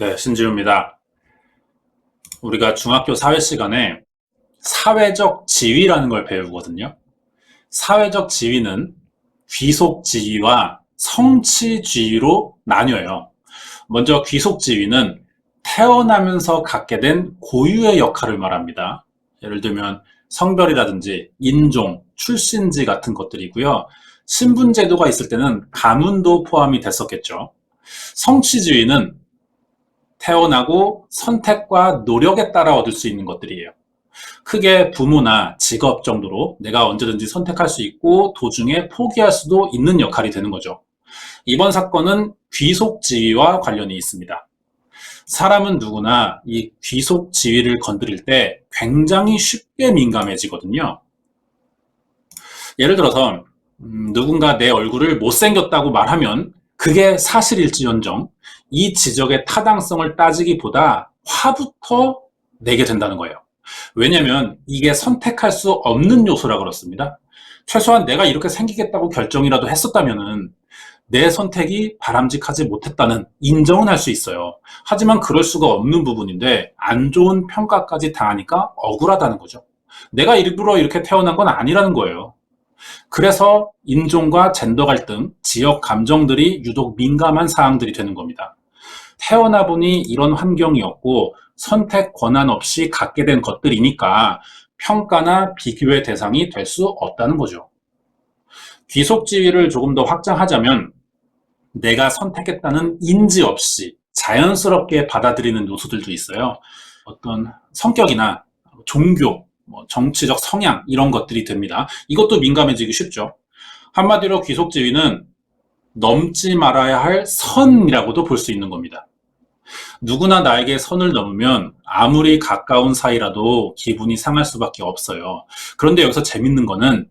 네, 신지우입니다. 우리가 중학교 사회 시간에 사회적 지위라는 걸 배우거든요. 사회적 지위는 귀속 지위와 성취 지위로 나뉘어요. 먼저 귀속 지위는 태어나면서 갖게 된 고유의 역할을 말합니다. 예를 들면 성별이라든지 인종, 출신지 같은 것들이고요. 신분 제도가 있을 때는 가문도 포함이 됐었겠죠. 성취 지위는 태어나고 선택과 노력에 따라 얻을 수 있는 것들이에요. 크게 부모나 직업 정도로 내가 언제든지 선택할 수 있고 도중에 포기할 수도 있는 역할이 되는 거죠. 이번 사건은 귀속 지위와 관련이 있습니다. 사람은 누구나 이 귀속 지위를 건드릴 때 굉장히 쉽게 민감해지거든요. 예를 들어서 누군가 내 얼굴을 못생겼다고 말하면 그게 사실일지언정 이 지적의 타당성을 따지기보다 화부터 내게 된다는 거예요. 왜냐면 이게 선택할 수 없는 요소라 그렇습니다. 최소한 내가 이렇게 생기겠다고 결정이라도 했었다면은 내 선택이 바람직하지 못했다는 인정은 할 수 있어요. 하지만 그럴 수가 없는 부분인데 안 좋은 평가까지 당하니까 억울하다는 거죠. 내가 일부러 이렇게 태어난 건 아니라는 거예요. 그래서 인종과 젠더 갈등, 지역 감정들이 유독 민감한 사항들이 되는 겁니다. 태어나 보니 이런 환경이었고 선택 권한 없이 갖게 된 것들이니까 평가나 비교의 대상이 될 수 없다는 거죠. 귀속 지위를 조금 더 확장하자면 내가 선택했다는 인지 없이 자연스럽게 받아들이는 요소들도 있어요. 어떤 성격이나 종교, 정치적 성향 이런 것들이 됩니다. 이것도 민감해지기 쉽죠. 한마디로 귀속 지위는 넘지 말아야 할 선이라고도 볼 수 있는 겁니다. 누구나 나에게 선을 넘으면 아무리 가까운 사이라도 기분이 상할 수밖에 없어요. 그런데 여기서 재밌는 거는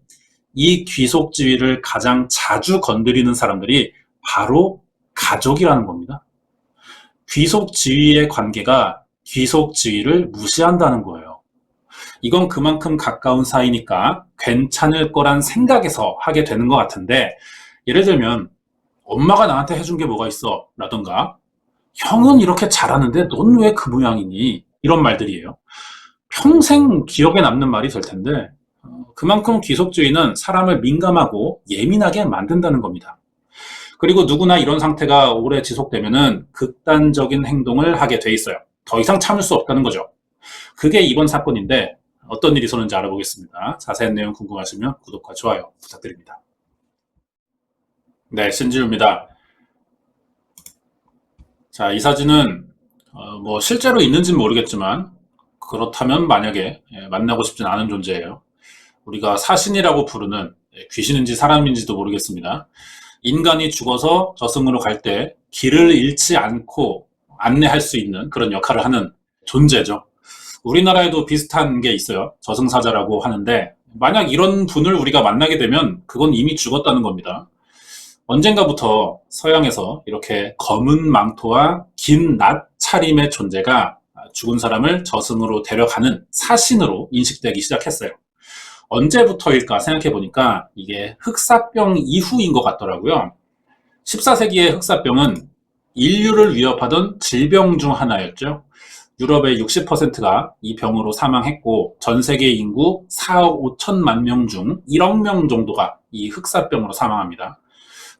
이 귀속 지위를 가장 자주 건드리는 사람들이 바로 가족이라는 겁니다. 귀속 지위의 관계가 귀속 지위를 무시한다는 거예요. 이건 그만큼 가까운 사이니까 괜찮을 거란 생각에서 하게 되는 것 같은데, 예를 들면 엄마가 나한테 해준 게 뭐가 있어? 라던가 형은 이렇게 잘하는데 넌 왜 그 모양이니? 이런 말들이에요. 평생 기억에 남는 말이 될 텐데 그만큼 귀속주의는 사람을 민감하고 예민하게 만든다는 겁니다. 그리고 누구나 이런 상태가 오래 지속되면은 극단적인 행동을 하게 돼 있어요. 더 이상 참을 수 없다는 거죠. 그게 이번 사건인데 어떤 일이 있었는지 알아보겠습니다. 자세한 내용 궁금하시면 구독과 좋아요 부탁드립니다. 네, 신지우입니다. 자, 이 사진은 실제로 있는지는 모르겠지만 그렇다면 만약에 만나고 싶진 않은 존재예요. 우리가 사신이라고 부르는 귀신인지 사람인지도 모르겠습니다. 인간이 죽어서 저승으로 갈 때 길을 잃지 않고 안내할 수 있는 그런 역할을 하는 존재죠. 우리나라에도 비슷한 게 있어요. 저승사자라고 하는데 만약 이런 분을 우리가 만나게 되면 그건 이미 죽었다는 겁니다. 언젠가부터 서양에서 이렇게 검은 망토와 긴 낫 차림의 존재가 죽은 사람을 저승으로 데려가는 사신으로 인식되기 시작했어요. 언제부터일까 생각해 보니까 이게 흑사병 이후인 것 같더라고요. 14세기의 흑사병은 인류를 위협하던 질병 중 하나였죠. 유럽의 60%가 이 병으로 사망했고 전 세계 인구 4억 5천만 명 중 1억 명 정도가 이 흑사병으로 사망합니다.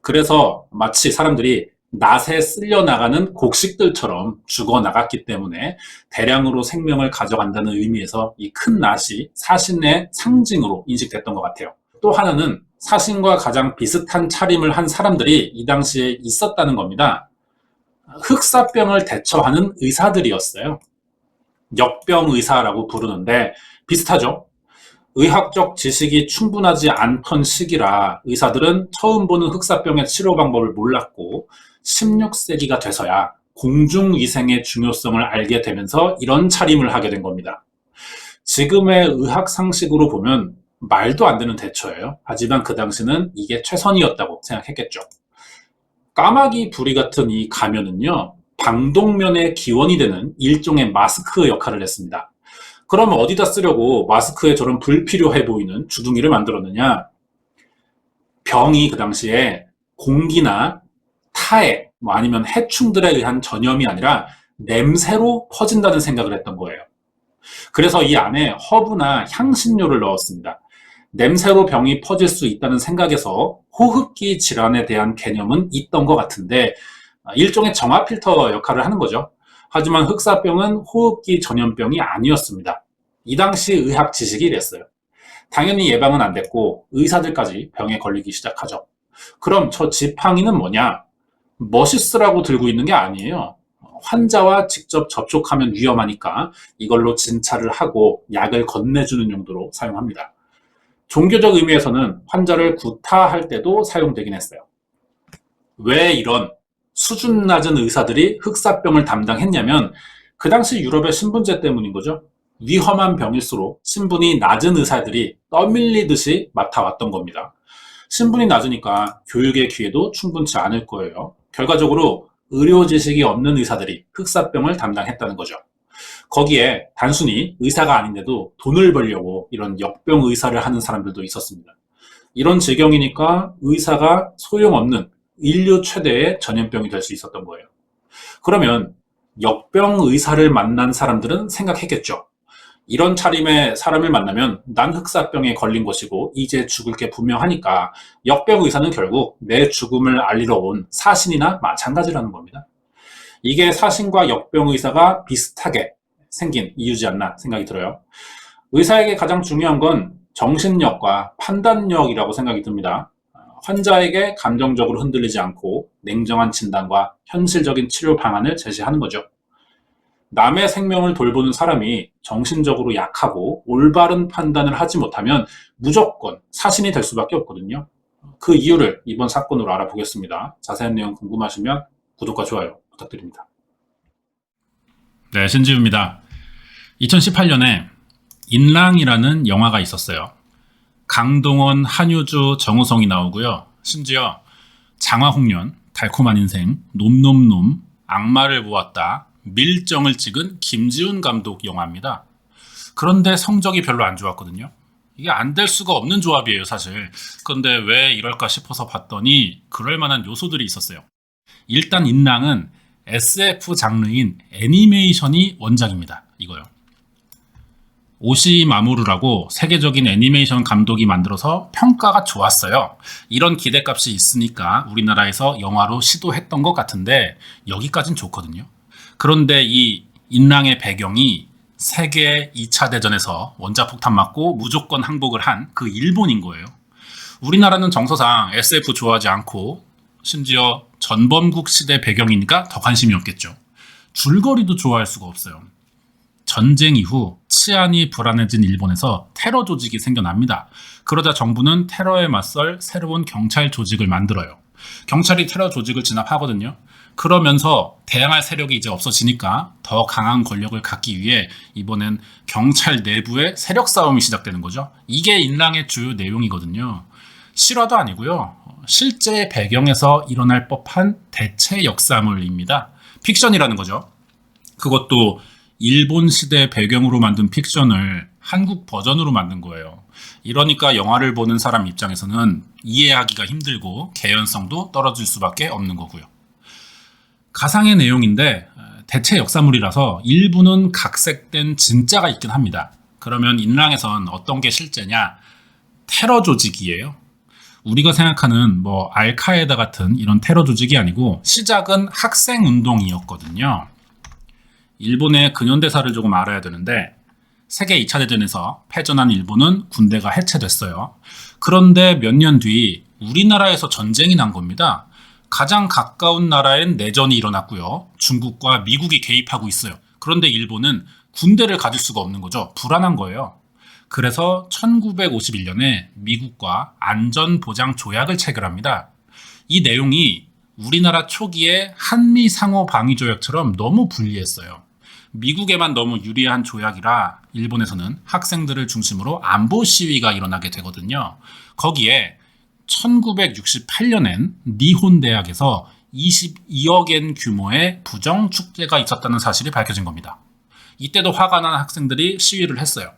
그래서 마치 사람들이 낫에 쓸려나가는 곡식들처럼 죽어나갔기 때문에 대량으로 생명을 가져간다는 의미에서 이 큰 낫이 사신의 상징으로 인식됐던 것 같아요. 또 하나는 사신과 가장 비슷한 차림을 한 사람들이 이 당시에 있었다는 겁니다. 흑사병을 대처하는 의사들이었어요. 역병의사라고 부르는데 비슷하죠? 의학적 지식이 충분하지 않던 시기라 의사들은 처음 보는 흑사병의 치료 방법을 몰랐고 16세기가 돼서야 공중위생의 중요성을 알게 되면서 이런 차림을 하게 된 겁니다. 지금의 의학 상식으로 보면 말도 안 되는 대처예요. 하지만 그 당시는 이게 최선이었다고 생각했겠죠. 까마귀 부리 같은 이 가면은요, 방독면의 기원이 되는 일종의 마스크 역할을 했습니다. 그럼 어디다 쓰려고 마스크에 저런 불필요해 보이는 주둥이를 만들었느냐? 병이 그 당시에 공기나 타액, 아니면 해충들에 의한 전염이 아니라 냄새로 퍼진다는 생각을 했던 거예요. 그래서 이 안에 허브나 향신료를 넣었습니다. 냄새로 병이 퍼질 수 있다는 생각에서 호흡기 질환에 대한 개념은 있던 것 같은데 일종의 정화 필터 역할을 하는 거죠. 하지만 흑사병은 호흡기 전염병이 아니었습니다. 이 당시 의학 지식이 이랬어요. 당연히 예방은 안 됐고 의사들까지 병에 걸리기 시작하죠. 그럼 저 지팡이는 뭐냐? 멋있으라고 들고 있는 게 아니에요. 환자와 직접 접촉하면 위험하니까 이걸로 진찰을 하고 약을 건네주는 용도로 사용합니다. 종교적 의미에서는 환자를 구타할 때도 사용되긴 했어요. 왜 이런 수준 낮은 의사들이 흑사병을 담당했냐면 그 당시 유럽의 신분제 때문인 거죠. 위험한 병일수록 신분이 낮은 의사들이 떠밀리듯이 맡아왔던 겁니다. 신분이 낮으니까 교육의 기회도 충분치 않을 거예요. 결과적으로 의료 지식이 없는 의사들이 흑사병을 담당했다는 거죠. 거기에 단순히 의사가 아닌데도 돈을 벌려고 이런 역병 의사를 하는 사람들도 있었습니다. 이런 지경이니까 의사가 소용없는 인류 최대의 전염병이 될 수 있었던 거예요. 그러면 역병 의사를 만난 사람들은 생각했겠죠. 이런 차림의 사람을 만나면 난 흑사병에 걸린 것이고 이제 죽을 게 분명하니까 역병 의사는 결국 내 죽음을 알리러 온 사신이나 마찬가지라는 겁니다. 이게 사신과 역병 의사가 비슷하게 생긴 이유지 않나 생각이 들어요. 의사에게 가장 중요한 건 정신력과 판단력이라고 생각이 듭니다. 환자에게 감정적으로 흔들리지 않고 냉정한 진단과 현실적인 치료 방안을 제시하는 거죠. 남의 생명을 돌보는 사람이 정신적으로 약하고 올바른 판단을 하지 못하면 무조건 사신이 될 수밖에 없거든요. 그 이유를 이번 사건으로 알아보겠습니다. 자세한 내용 궁금하시면 구독과 좋아요 부탁드립니다. 네, 신지우입니다. 2018년에 인랑이라는 영화가 있었어요. 강동원, 한효주, 정우성이 나오고요. 심지어 장화홍련, 달콤한 인생, 놈놈놈, 악마를 보았다, 밀정을 찍은 김지훈 감독 영화입니다. 그런데 성적이 별로 안 좋았거든요. 이게 안 될 수가 없는 조합이에요, 사실. 그런데 왜 이럴까 싶어서 봤더니 그럴 만한 요소들이 있었어요. 일단 인랑은 SF 장르인 애니메이션이 원작입니다. 이거요. 오시 마모루라고 세계적인 애니메이션 감독이 만들어서 평가가 좋았어요. 이런 기대값이 있으니까 우리나라에서 영화로 시도했던 것 같은데 여기까진 좋거든요. 그런데 이 인랑의 배경이 세계 2차 대전에서 원자폭탄 맞고 무조건 항복을 한 그 일본인 거예요. 우리나라는 정서상 SF 좋아하지 않고 심지어 전범국 시대 배경이니까 더 관심이 없겠죠. 줄거리도 좋아할 수가 없어요. 전쟁 이후 치안이 불안해진 일본에서 테러 조직이 생겨납니다. 그러자 정부는 테러에 맞설 새로운 경찰 조직을 만들어요. 경찰이 테러 조직을 진압하거든요. 그러면서 대항할 세력이 이제 없어지니까 더 강한 권력을 갖기 위해 이번엔 경찰 내부의 세력 싸움이 시작되는 거죠. 이게 인랑의 주요 내용이거든요. 실화도 아니고요. 실제 배경에서 일어날 법한 대체 역사물입니다. 픽션이라는 거죠. 그것도 일본 시대 배경으로 만든 픽션을 한국 버전으로 만든 거예요. 이러니까 영화를 보는 사람 입장에서는 이해하기가 힘들고 개연성도 떨어질 수밖에 없는 거고요. 가상의 내용인데 대체 역사물이라서 일부는 각색된 진짜가 있긴 합니다. 그러면 인랑에선 어떤 게 실제냐? 테러 조직이에요. 우리가 생각하는 알카에다 같은 이런 테러 조직이 아니고 시작은 학생 운동이었거든요. 일본의 근현대사를 조금 알아야 되는데 세계 2차 대전에서 패전한 일본은 군대가 해체됐어요. 그런데 몇 년 뒤 우리나라에서 전쟁이 난 겁니다. 가장 가까운 나라엔 내전이 일어났고요. 중국과 미국이 개입하고 있어요. 그런데 일본은 군대를 가질 수가 없는 거죠. 불안한 거예요. 그래서 1951년에 미국과 안전보장 조약을 체결합니다. 이 내용이 우리나라 초기에 한미 상호 방위 조약처럼 너무 불리했어요. 미국에만 너무 유리한 조약이라 일본에서는 학생들을 중심으로 안보 시위가 일어나게 되거든요. 거기에 1968년엔 니혼 대학에서 22억엔 규모의 부정 축제가 있었다는 사실이 밝혀진 겁니다. 이때도 화가 난 학생들이 시위를 했어요.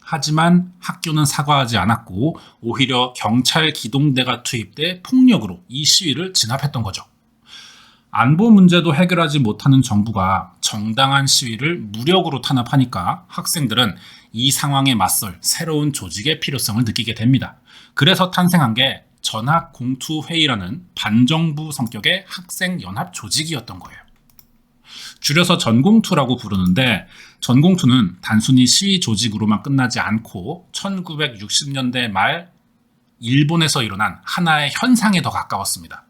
하지만 학교는 사과하지 않았고 오히려 경찰 기동대가 투입돼 폭력으로 이 시위를 진압했던 거죠. 안보 문제도 해결하지 못하는 정부가 정당한 시위를 무력으로 탄압하니까 학생들은 이 상황에 맞설 새로운 조직의 필요성을 느끼게 됩니다. 그래서 탄생한 게 전학공투회의라는 반정부 성격의 학생연합 조직이었던 거예요. 줄여서 전공투라고 부르는데, 전공투는 단순히 시위 조직으로만 끝나지 않고 1960년대 말 일본에서 일어난 하나의 현상에 더 가까웠습니다.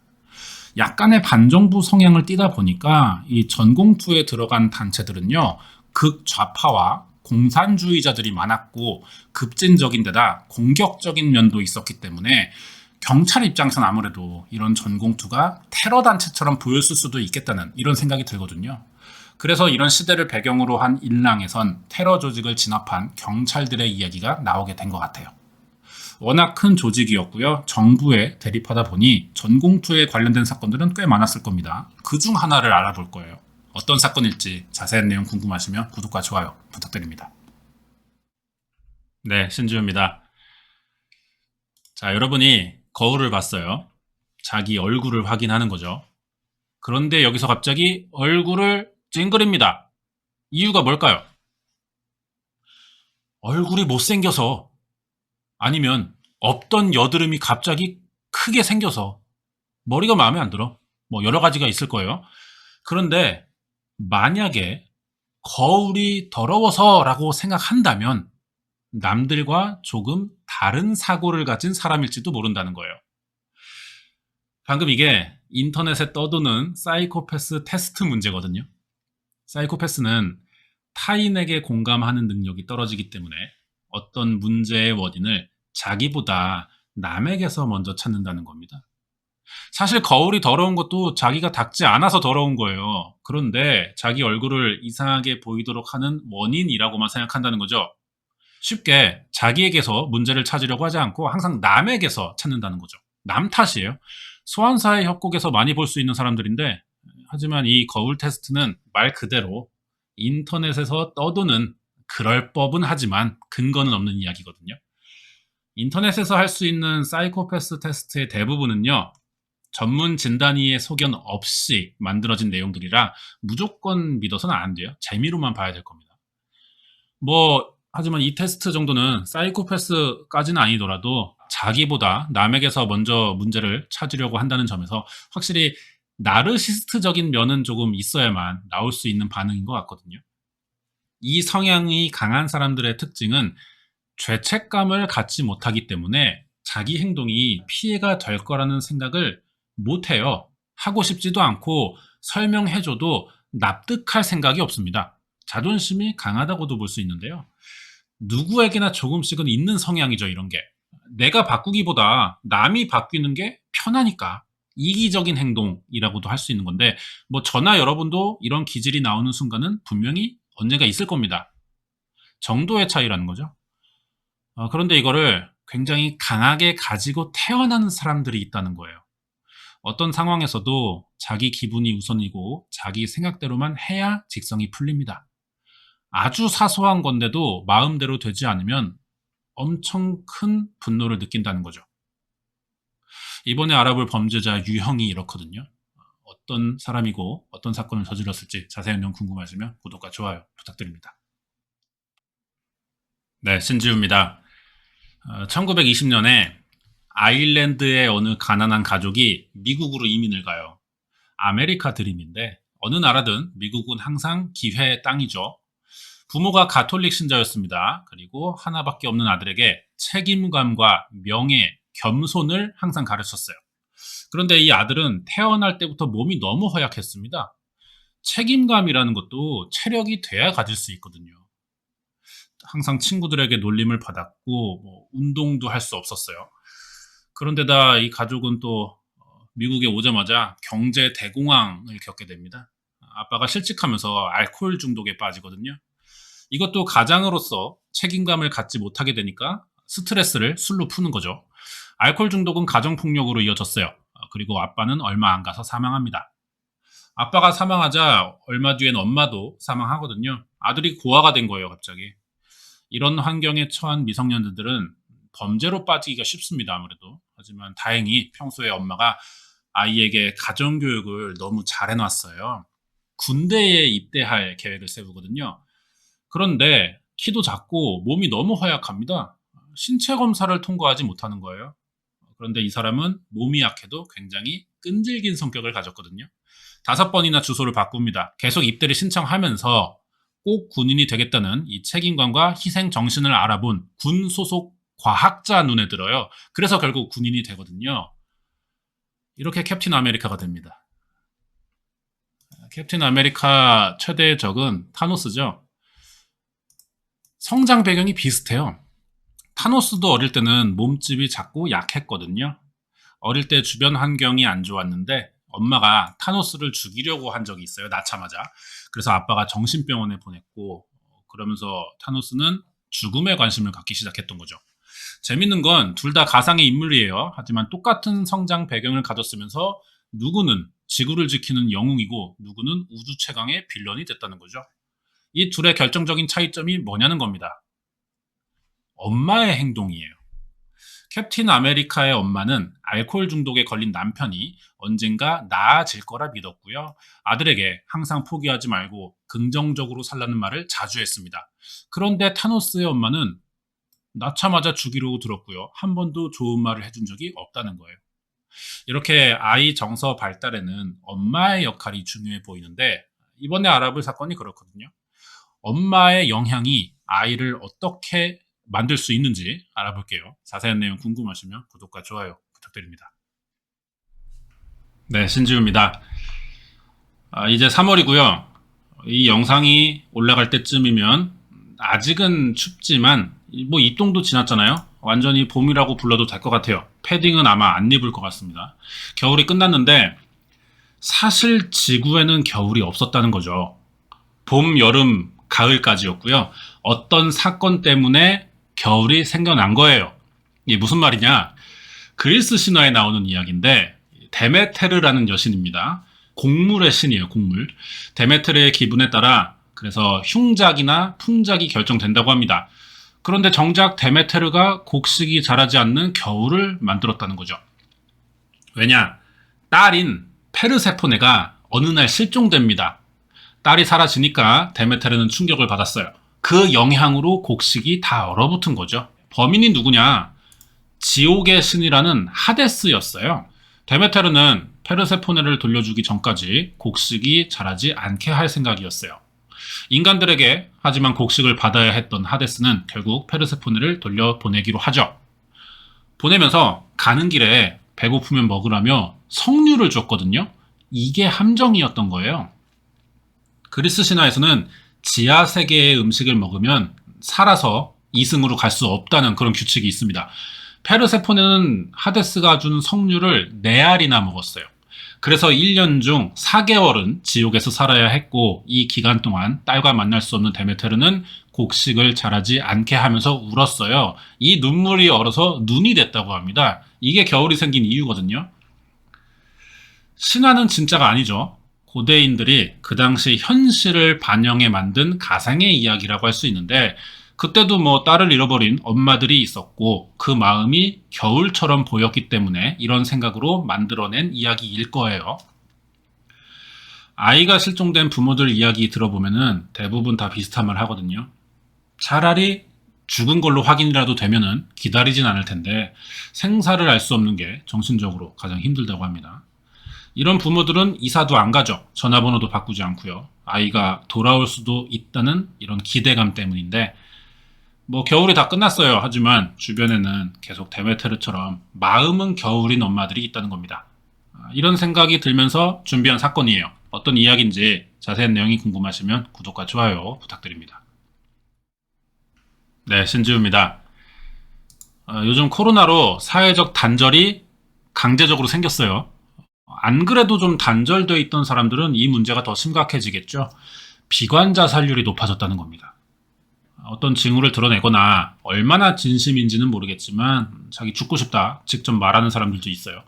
약간의 반정부 성향을 띠다 보니까 이 전공투에 들어간 단체들은요, 극좌파와 공산주의자들이 많았고 급진적인 데다 공격적인 면도 있었기 때문에 경찰 입장에서는 아무래도 이런 전공투가 테러 단체처럼 보였을 수도 있겠다는 이런 생각이 들거든요. 그래서 이런 시대를 배경으로 한 일랑에선 테러 조직을 진압한 경찰들의 이야기가 나오게 된 것 같아요. 워낙 큰 조직이었고요. 정부에 대립하다 보니 전공투에 관련된 사건들은 꽤 많았을 겁니다. 그중 하나를 알아볼 거예요. 어떤 사건일지 자세한 내용 궁금하시면 구독과 좋아요 부탁드립니다. 네, 신주입니다. 자, 여러분이 거울을 봤어요. 자기 얼굴을 확인하는 거죠. 그런데 여기서 갑자기 얼굴을 찡그립니다. 이유가 뭘까요? 얼굴이 못생겨서, 아니면 없던 여드름이 갑자기 크게 생겨서, 머리가 마음에 안 들어. 뭐 여러 가지가 있을 거예요. 그런데 만약에 거울이 더러워서라고 생각한다면 남들과 조금 다른 사고를 가진 사람일지도 모른다는 거예요. 방금 이게 인터넷에 떠도는 사이코패스 테스트 문제거든요. 사이코패스는 타인에게 공감하는 능력이 떨어지기 때문에 어떤 문제의 원인을 자기보다 남에게서 먼저 찾는다는 겁니다. 사실 거울이 더러운 것도 자기가 닦지 않아서 더러운 거예요. 그런데 자기 얼굴을 이상하게 보이도록 하는 원인이라고만 생각한다는 거죠. 쉽게 자기에게서 문제를 찾으려고 하지 않고 항상 남에게서 찾는다는 거죠. 남 탓이에요. 소환사의 협곡에서 많이 볼 수 있는 사람들인데, 하지만 이 거울 테스트는 말 그대로 인터넷에서 떠도는 그럴 법은 하지만 근거는 없는 이야기거든요. 인터넷에서 할 수 있는 사이코패스 테스트의 대부분은요, 전문 진단의의 소견 없이 만들어진 내용들이라 무조건 믿어서는 안 돼요. 재미로만 봐야 될 겁니다. 하지만 이 테스트 정도는 사이코패스까지는 아니더라도 자기보다 남에게서 먼저 문제를 찾으려고 한다는 점에서 확실히 나르시스트적인 면은 조금 있어야만 나올 수 있는 반응인 것 같거든요. 이 성향이 강한 사람들의 특징은 죄책감을 갖지 못하기 때문에 자기 행동이 피해가 될 거라는 생각을 못해요. 하고 싶지도 않고 설명해줘도 납득할 생각이 없습니다. 자존심이 강하다고도 볼 수 있는데요. 누구에게나 조금씩은 있는 성향이죠, 이런 게. 내가 바꾸기보다 남이 바뀌는 게 편하니까 이기적인 행동이라고도 할 수 있는 건데, 저나 여러분도 이런 기질이 나오는 순간은 분명히 언젠가 있을 겁니다. 정도의 차이라는 거죠. 그런데 이거를 굉장히 강하게 가지고 태어나는 사람들이 있다는 거예요. 어떤 상황에서도 자기 기분이 우선이고 자기 생각대로만 해야 직성이 풀립니다. 아주 사소한 건데도 마음대로 되지 않으면 엄청 큰 분노를 느낀다는 거죠. 이번에 알아볼 범죄자 유형이 이렇거든요. 어떤 사람이고 어떤 사건을 저질렀을지 자세한 내용 궁금하시면 구독과 좋아요 부탁드립니다. 네, 신지우입니다. 1920년에 아일랜드의 어느 가난한 가족이 미국으로 이민을 가요. 아메리카 드림인데 어느 나라든 미국은 항상 기회의 땅이죠. 부모가 가톨릭 신자였습니다. 그리고 하나밖에 없는 아들에게 책임감과 명예, 겸손을 항상 가르쳤어요. 그런데 이 아들은 태어날 때부터 몸이 너무 허약했습니다. 책임감이라는 것도 체력이 돼야 가질 수 있거든요. 항상 친구들에게 놀림을 받았고 운동도 할 수 없었어요. 그런데다 이 가족은 또 미국에 오자마자 경제 대공황을 겪게 됩니다. 아빠가 실직하면서 알코올 중독에 빠지거든요. 이것도 가장으로서 책임감을 갖지 못하게 되니까 스트레스를 술로 푸는 거죠. 알코올 중독은 가정폭력으로 이어졌어요. 그리고 아빠는 얼마 안 가서 사망합니다. 아빠가 사망하자 얼마 뒤엔 엄마도 사망하거든요. 아들이 고아가 된 거예요, 갑자기. 이런 환경에 처한 미성년자들은 범죄로 빠지기가 쉽습니다, 아무래도. 하지만 다행히 평소에 엄마가 아이에게 가정교육을 너무 잘 해놨어요. 군대에 입대할 계획을 세우거든요. 그런데 키도 작고 몸이 너무 허약합니다. 신체 검사를 통과하지 못하는 거예요. 그런데 이 사람은 몸이 약해도 굉장히 끈질긴 성격을 가졌거든요. 5번이나 주소를 바꿉니다. 계속 입대를 신청하면서 꼭 군인이 되겠다는 이 책임감과 희생 정신을 알아본 군 소속 과학자 눈에 들어요. 그래서 결국 군인이 되거든요. 이렇게 캡틴 아메리카가 됩니다. 캡틴 아메리카 최대의 적은 타노스죠. 성장 배경이 비슷해요. 타노스도 어릴 때는 몸집이 작고 약했거든요. 어릴 때 주변 환경이 안 좋았는데 엄마가 타노스를 죽이려고 한 적이 있어요. 낳자마자. 그래서 아빠가 정신병원에 보냈고, 그러면서 타노스는 죽음에 관심을 갖기 시작했던 거죠. 재밌는 건 둘 다 가상의 인물이에요. 하지만 똑같은 성장 배경을 가졌으면서 누구는 지구를 지키는 영웅이고 누구는 우주 최강의 빌런이 됐다는 거죠. 이 둘의 결정적인 차이점이 뭐냐는 겁니다. 엄마의 행동이에요. 캡틴 아메리카의 엄마는 알코올 중독에 걸린 남편이 언젠가 나아질 거라 믿었고요. 아들에게 항상 포기하지 말고 긍정적으로 살라는 말을 자주 했습니다. 그런데 타노스의 엄마는 낳자마자 죽이려고 들었고요. 한 번도 좋은 말을 해준 적이 없다는 거예요. 이렇게 아이 정서 발달에는 엄마의 역할이 중요해 보이는데 이번에 알아볼 사건이 그렇거든요. 엄마의 영향이 아이를 어떻게 만들 수 있는지 알아볼게요. 자세한 내용 궁금하시면 구독과 좋아요 부탁드립니다. 네, 신지우입니다. 이제 3월이고요. 이 영상이 올라갈 때쯤이면 아직은 춥지만 뭐 입동도 지났잖아요. 완전히 봄이라고 불러도 될 것 같아요. 패딩은 아마 안 입을 것 같습니다. 겨울이 끝났는데 사실 지구에는 겨울이 없었다는 거죠. 봄, 여름, 가을까지였고요. 어떤 사건 때문에 겨울이 생겨난 거예요. 이게 무슨 말이냐? 그리스 신화에 나오는 이야기인데 데메테르라는 여신입니다. 곡물의 신이에요. 곡물. 데메테르의 기분에 따라 그래서 흉작이나 풍작이 결정된다고 합니다. 그런데 정작 데메테르가 곡식이 자라지 않는 겨울을 만들었다는 거죠. 왜냐? 딸인 페르세포네가 어느 날 실종됩니다. 딸이 사라지니까 데메테르는 충격을 받았어요. 그 영향으로 곡식이 다 얼어붙은 거죠. 범인이 누구냐? 지옥의 신이라는 하데스였어요. 데메테르는 페르세포네를 돌려주기 전까지 곡식이 자라지 않게 할 생각이었어요. 인간들에게 하지만 곡식을 받아야 했던 하데스는 결국 페르세포네를 돌려보내기로 하죠. 보내면서 가는 길에 배고프면 먹으라며 석류를 줬거든요. 이게 함정이었던 거예요. 그리스 신화에서는 지하 세계의 음식을 먹으면 살아서 이승으로 갈 수 없다는 그런 규칙이 있습니다. 페르세포네는 하데스가 준 석류를 4알이나 먹었어요. 그래서 1년 중 4개월은 지옥에서 살아야 했고 이 기간 동안 딸과 만날 수 없는 데메테르는 곡식을 자라지 않게 하면서 울었어요. 이 눈물이 얼어서 눈이 됐다고 합니다. 이게 겨울이 생긴 이유거든요. 신화는 진짜가 아니죠. 고대인들이 그 당시 현실을 반영해 만든 가상의 이야기라고 할 수 있는데 그때도 뭐 딸을 잃어버린 엄마들이 있었고 그 마음이 겨울처럼 보였기 때문에 이런 생각으로 만들어낸 이야기일 거예요. 아이가 실종된 부모들 이야기 들어보면은 대부분 다 비슷한 말 하거든요. 차라리 죽은 걸로 확인이라도 되면은 기다리진 않을 텐데 생사를 알 수 없는 게 정신적으로 가장 힘들다고 합니다. 이런 부모들은 이사도 안 가죠. 전화번호도 바꾸지 않고요. 아이가 돌아올 수도 있다는 이런 기대감 때문인데 뭐 겨울이 다 끝났어요. 하지만 주변에는 계속 데메테르처럼 마음은 겨울인 엄마들이 있다는 겁니다. 이런 생각이 들면서 준비한 사건이에요. 어떤 이야기인지 자세한 내용이 궁금하시면 구독과 좋아요 부탁드립니다. 네, 신지우입니다. 요즘 코로나로 사회적 단절이 강제적으로 생겼어요. 안 그래도 좀 단절되어 있던 사람들은 이 문제가 더 심각해지겠죠. 비관 자살률이 높아졌다는 겁니다. 어떤 징후를 드러내거나 얼마나 진심인지는 모르겠지만 자기 죽고 싶다 직접 말하는 사람들도 있어요.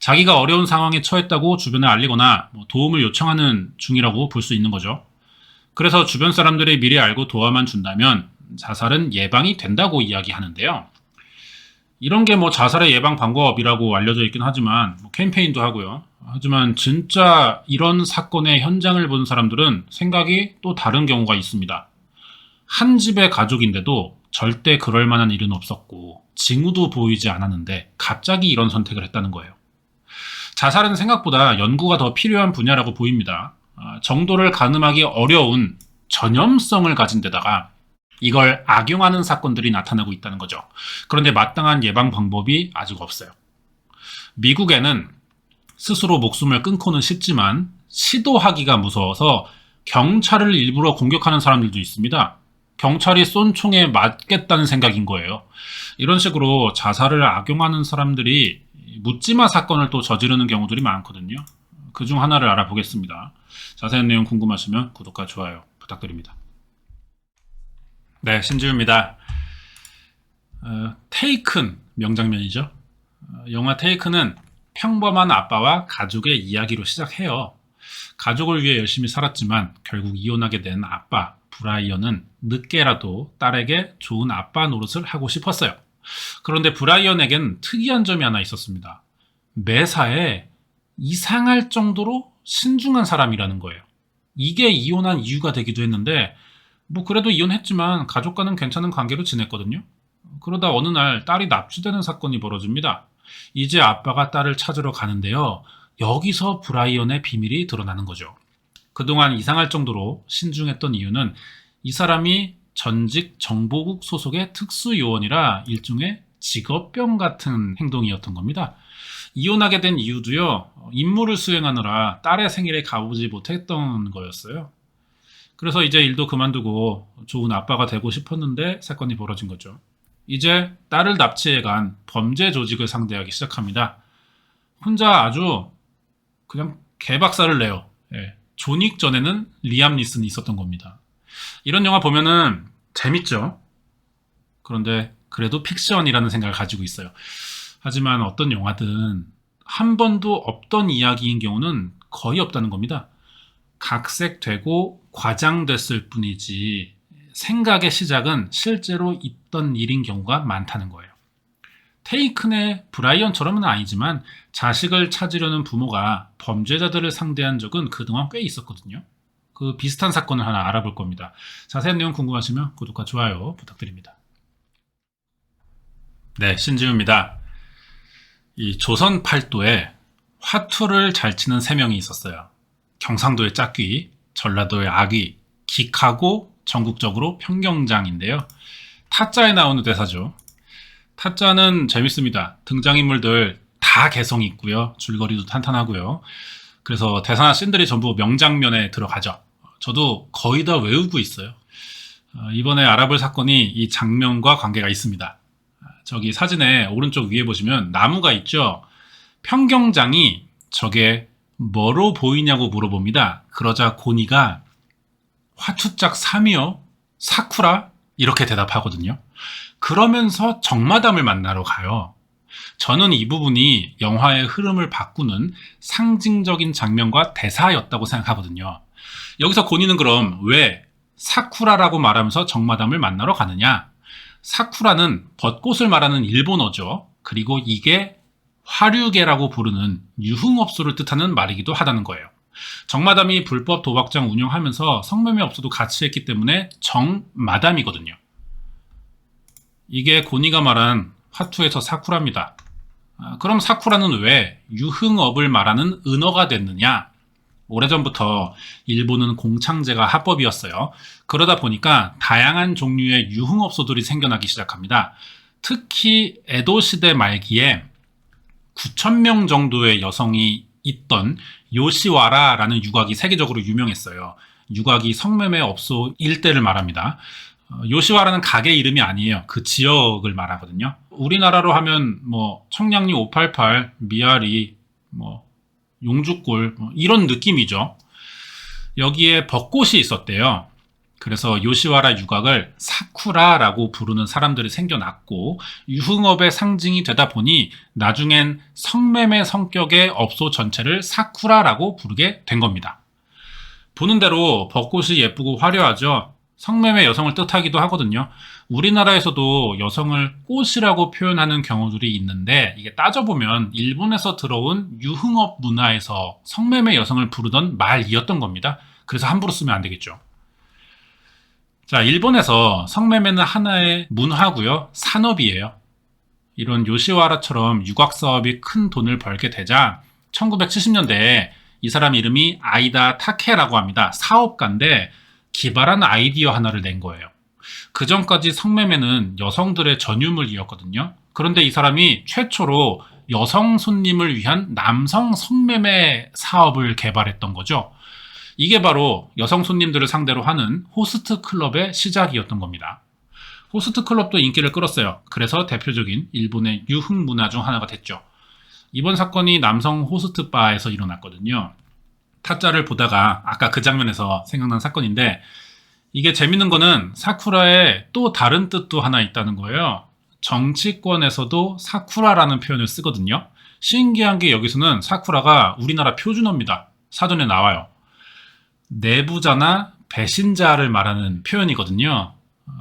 자기가 어려운 상황에 처했다고 주변에 알리거나 도움을 요청하는 중이라고 볼 수 있는 거죠. 그래서 주변 사람들이 미리 알고 도와만 준다면 자살은 예방이 된다고 이야기하는데요. 이런 게 뭐 자살의 예방 방법이라고 알려져 있긴 하지만 뭐 캠페인도 하고요. 하지만 진짜 이런 사건의 현장을 본 사람들은 생각이 또 다른 경우가 있습니다. 한 집의 가족인데도 절대 그럴 만한 일은 없었고 징후도 보이지 않았는데 갑자기 이런 선택을 했다는 거예요. 자살은 생각보다 연구가 더 필요한 분야라고 보입니다. 정도를 가늠하기 어려운 전염성을 가진 데다가 이걸 악용하는 사건들이 나타나고 있다는 거죠. 그런데 마땅한 예방 방법이 아직 없어요. 미국에는 스스로 목숨을 끊고는 싶지만 시도하기가 무서워서 경찰을 일부러 공격하는 사람들도 있습니다. 경찰이 쏜 총에 맞겠다는 생각인 거예요. 이런 식으로 자살을 악용하는 사람들이 묻지마 사건을 또 저지르는 경우들이 많거든요. 그중 하나를 알아보겠습니다. 자세한 내용 궁금하시면 구독과 좋아요 부탁드립니다. 네, 신지우입니다. 테이큰 명장면이죠. 영화 테이큰은 평범한 아빠와 가족의 이야기로 시작해요. 가족을 위해 열심히 살았지만 결국 이혼하게 된 아빠 브라이언은 늦게라도 딸에게 좋은 아빠 노릇을 하고 싶었어요. 그런데 브라이언에겐 특이한 점이 하나 있었습니다. 매사에 이상할 정도로 신중한 사람이라는 거예요. 이게 이혼한 이유가 되기도 했는데 뭐 그래도 이혼했지만 가족과는 괜찮은 관계로 지냈거든요. 그러다 어느 날 딸이 납치되는 사건이 벌어집니다. 이제 아빠가 딸을 찾으러 가는데요. 여기서 브라이언의 비밀이 드러나는 거죠. 그동안 이상할 정도로 신중했던 이유는 이 사람이 전직 정보국 소속의 특수요원이라 일종의 직업병 같은 행동이었던 겁니다. 이혼하게 된 이유도요. 임무를 수행하느라 딸의 생일에 가보지 못했던 거였어요. 그래서 이제 일도 그만두고 좋은 아빠가 되고 싶었는데 사건이 벌어진 거죠. 이제 딸을 납치해간 범죄 조직을 상대하기 시작합니다. 혼자 아주 그냥 개박살을 내요. 예. 존윅 전에는 리암 니슨이 있었던 겁니다. 이런 영화 보면은 재밌죠. 그런데 그래도 픽션이라는 생각을 가지고 있어요. 하지만 어떤 영화든 한 번도 없던 이야기인 경우는 거의 없다는 겁니다. 각색되고 과장됐을 뿐이지 생각의 시작은 실제로 있던 일인 경우가 많다는 거예요. 테이큰의 브라이언처럼은 아니지만 자식을 찾으려는 부모가 범죄자들을 상대한 적은 그동안 꽤 있었거든요. 그 비슷한 사건을 하나 알아볼 겁니다. 자세한 내용 궁금하시면 구독과 좋아요 부탁드립니다. 네, 신지우입니다. 이 조선 팔도에 화투를 잘 치는 3명이 있었어요. 경상도의 짝귀, 전라도의 악귀, 기하고 전국적으로 평경장인데요. 타짜에 나오는 대사죠. 타짜는 재밌습니다. 등장인물들 다 개성이 있고요. 줄거리도 탄탄하고요. 그래서 대사나 씬들이 전부 명장면에 들어가죠. 저도 거의 다 외우고 있어요. 이번에 알아볼 사건이 이 장면과 관계가 있습니다. 저기 사진에 오른쪽 위에 보시면 나무가 있죠. 평경장이 저게 뭐로 보이냐고 물어봅니다. 그러자 고니가 화투짝 3이요? 사쿠라? 이렇게 대답하거든요. 그러면서 정마담을 만나러 가요. 저는 이 부분이 영화의 흐름을 바꾸는 상징적인 장면과 대사였다고 생각하거든요. 여기서 고니는 그럼 왜 사쿠라라고 말하면서 정마담을 만나러 가느냐? 사쿠라는 벚꽃을 말하는 일본어죠. 그리고 이게 화류계라고 부르는 유흥업소를 뜻하는 말이기도 하다는 거예요. 정마담이 불법 도박장 운영하면서 성매매 업소도 같이 했기 때문에 정마담이거든요. 이게 고니가 말한 화투에서 사쿠라입니다. 그럼 사쿠라는 왜 유흥업을 말하는 은어가 됐느냐? 오래전부터 일본은 공창제가 합법이었어요. 그러다 보니까 다양한 종류의 유흥업소들이 생겨나기 시작합니다. 특히 에도 시대 말기에 9,000명 정도의 여성이 있던 요시와라라는 유곽이 세계적으로 유명했어요. 유곽이 성매매 업소 일대를 말합니다. 요시와라는 가게 이름이 아니에요. 그 지역을 말하거든요. 우리나라로 하면 뭐 청량리 588, 미아리, 뭐 용주골 이런 느낌이죠. 여기에 벚꽃이 있었대요. 그래서 요시와라 유곽을 사쿠라라고 부르는 사람들이 생겨났고 유흥업의 상징이 되다 보니 나중엔 성매매 성격의 업소 전체를 사쿠라라고 부르게 된 겁니다. 보는 대로 벚꽃이 예쁘고 화려하죠. 성매매 여성을 뜻하기도 하거든요. 우리나라에서도 여성을 꽃이라고 표현하는 경우들이 있는데 이게 따져보면 일본에서 들어온 유흥업 문화에서 성매매 여성을 부르던 말이었던 겁니다. 그래서 함부로 쓰면 안 되겠죠. 자, 일본에서 성매매는 하나의 문화고요. 산업이에요. 이런 요시와라처럼 유곽 사업이 큰 돈을 벌게 되자 1970년대에 이 사람 이름이 아이다 타케라고 합니다. 사업가인데 기발한 아이디어 하나를 낸 거예요. 그 전까지 성매매는 여성들의 전유물이었거든요. 그런데 이 사람이 최초로 여성 손님을 위한 남성 성매매 사업을 개발했던 거죠. 이게 바로 여성 손님들을 상대로 하는 호스트 클럽의 시작이었던 겁니다. 호스트 클럽도 인기를 끌었어요. 그래서 대표적인 일본의 유흥 문화 중 하나가 됐죠. 이번 사건이 남성 호스트 바에서 일어났거든요. 타짜를 보다가 아까 그 장면에서 생각난 사건인데 이게 재밌는 거는 사쿠라에 또 다른 뜻도 하나 있다는 거예요. 정치권에서도 사쿠라라는 표현을 쓰거든요. 신기한 게 여기서는 사쿠라가 우리나라 표준어입니다. 사전에 나와요. 내부자나 배신자를 말하는 표현이거든요.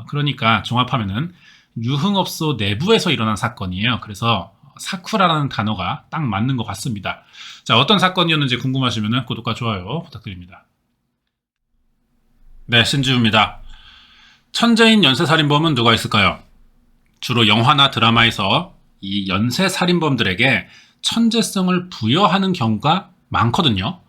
그러니까 종합하면은 유흥업소 내부에서 일어난 사건이에요. 그래서 사쿠라라는 단어가 딱 맞는 것 같습니다. 자, 어떤 사건이었는지 궁금하시면 구독과 좋아요 부탁드립니다. 네, 신지우입니다. 천재인 연쇄살인범은 누가 있을까요? 주로 영화나 드라마에서 이 연쇄살인범들에게 천재성을 부여하는 경우가 많거든요.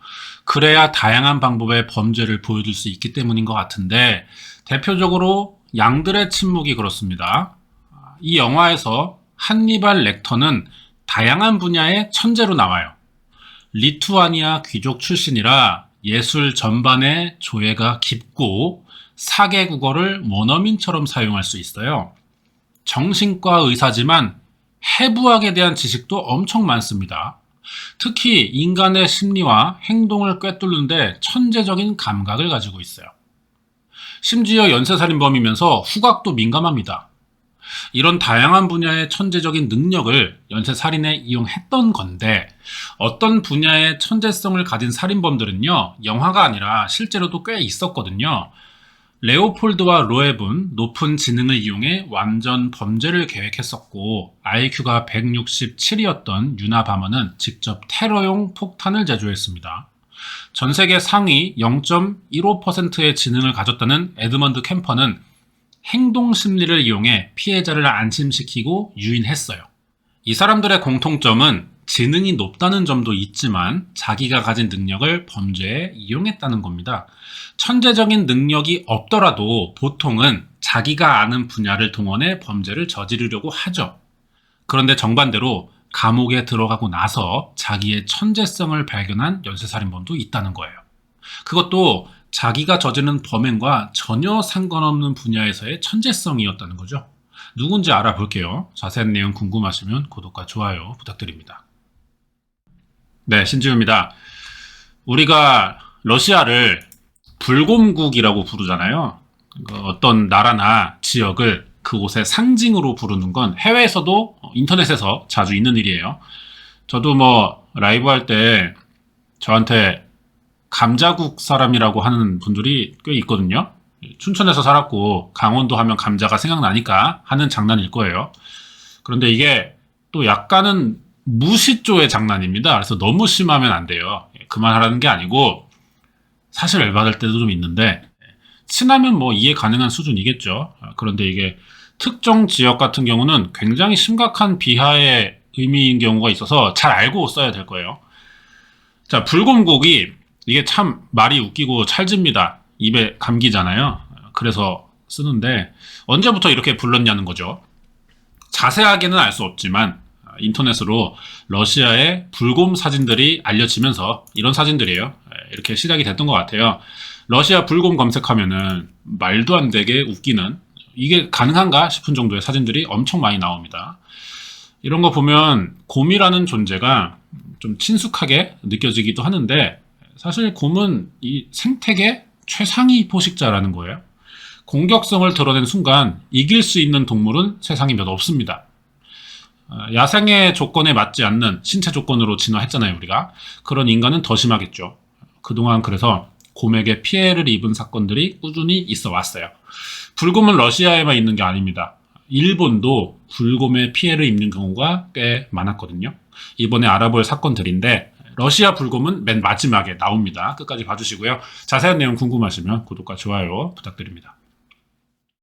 그래야 다양한 방법의 범죄를 보여줄 수 있기 때문인 것 같은데 대표적으로 양들의 침묵이 그렇습니다. 이 영화에서 한니발 렉터는 다양한 분야의 천재로 나와요. 리투아니아 귀족 출신이라 예술 전반에 조예가 깊고 사개 국어를 원어민처럼 사용할 수 있어요. 정신과 의사지만 해부학에 대한 지식도 엄청 많습니다. 특히 인간의 심리와 행동을 꿰뚫는데 천재적인 감각을 가지고 있어요. 심지어 연쇄살인범이면서 후각도 민감합니다. 이런 다양한 분야의 천재적인 능력을 연쇄살인에 이용했던 건데 어떤 분야의 천재성을 가진 살인범들은요, 영화가 아니라 실제로도 꽤 있었거든요. 레오폴드와 로엡은 높은 지능을 이용해 완전 범죄를 계획했었고 IQ가 167이었던 유나 바머는 직접 테러용 폭탄을 제조했습니다. 전 세계 상위 0.15%의 지능을 가졌다는 에드먼드 캠퍼는 행동심리를 이용해 피해자를 안심시키고 유인했어요. 이 사람들의 공통점은 지능이 높다는 점도 있지만 자기가 가진 능력을 범죄에 이용했다는 겁니다. 천재적인 능력이 없더라도 보통은 자기가 아는 분야를 동원해 범죄를 저지르려고 하죠. 그런데 정반대로 감옥에 들어가고 나서 자기의 천재성을 발견한 연쇄살인범도 있다는 거예요. 그것도 자기가 저지른 범행과 전혀 상관없는 분야에서의 천재성이었다는 거죠. 누군지 알아볼게요. 자세한 내용 궁금하시면 구독과 좋아요 부탁드립니다. 네, 신지우입니다. 우리가 러시아를 불곰국이라고 부르잖아요. 어떤 나라나 지역을 그곳의 상징으로 부르는 건 해외에서도 인터넷에서 자주 있는 일이에요. 저도 뭐 라이브 할 때 저한테 감자국 사람이라고 하는 분들이 꽤 있거든요. 춘천에서 살았고 강원도 하면 감자가 생각나니까 하는 장난일 거예요. 그런데 이게 또 약간은 무시조의 장난입니다. 그래서 너무 심하면 안 돼요. 그만하라는 게 아니고 사실 열받을 때도 좀 있는데 친하면 뭐 이해 가능한 수준이겠죠. 그런데 이게 특정 지역 같은 경우는 굉장히 심각한 비하의 의미인 경우가 있어서 잘 알고 써야 될 거예요. 자, 불곰국이 이게 참 말이 웃기고 찰집니다. 입에 감기잖아요. 그래서 쓰는데 언제부터 이렇게 불렀냐는 거죠. 자세하게는 알 수 없지만 인터넷으로 러시아의 불곰 사진들이 알려지면서 이런 사진들이에요. 이렇게 시작이 됐던 것 같아요. 러시아 불곰 검색하면은 말도 안 되게 웃기는 이게 가능한가 싶은 정도의 사진들이 엄청 많이 나옵니다. 이런 거 보면 곰이라는 존재가 좀 친숙하게 느껴지기도 하는데 사실 곰은 이 생태계 최상위 포식자라는 거예요. 공격성을 드러낸 순간 이길 수 있는 동물은 세상에 몇 없습니다. 야생의 조건에 맞지 않는 신체 조건으로 진화했잖아요, 우리가. 그런 인간은 더 심하겠죠. 그동안 그래서 곰에게 피해를 입은 사건들이 꾸준히 있어 왔어요. 불곰은 러시아에만 있는 게 아닙니다. 일본도 불곰에 피해를 입는 경우가 꽤 많았거든요. 이번에 알아볼 사건들인데 러시아 불곰은 맨 마지막에 나옵니다. 끝까지 봐주시고요. 자세한 내용 궁금하시면 구독과 좋아요 부탁드립니다.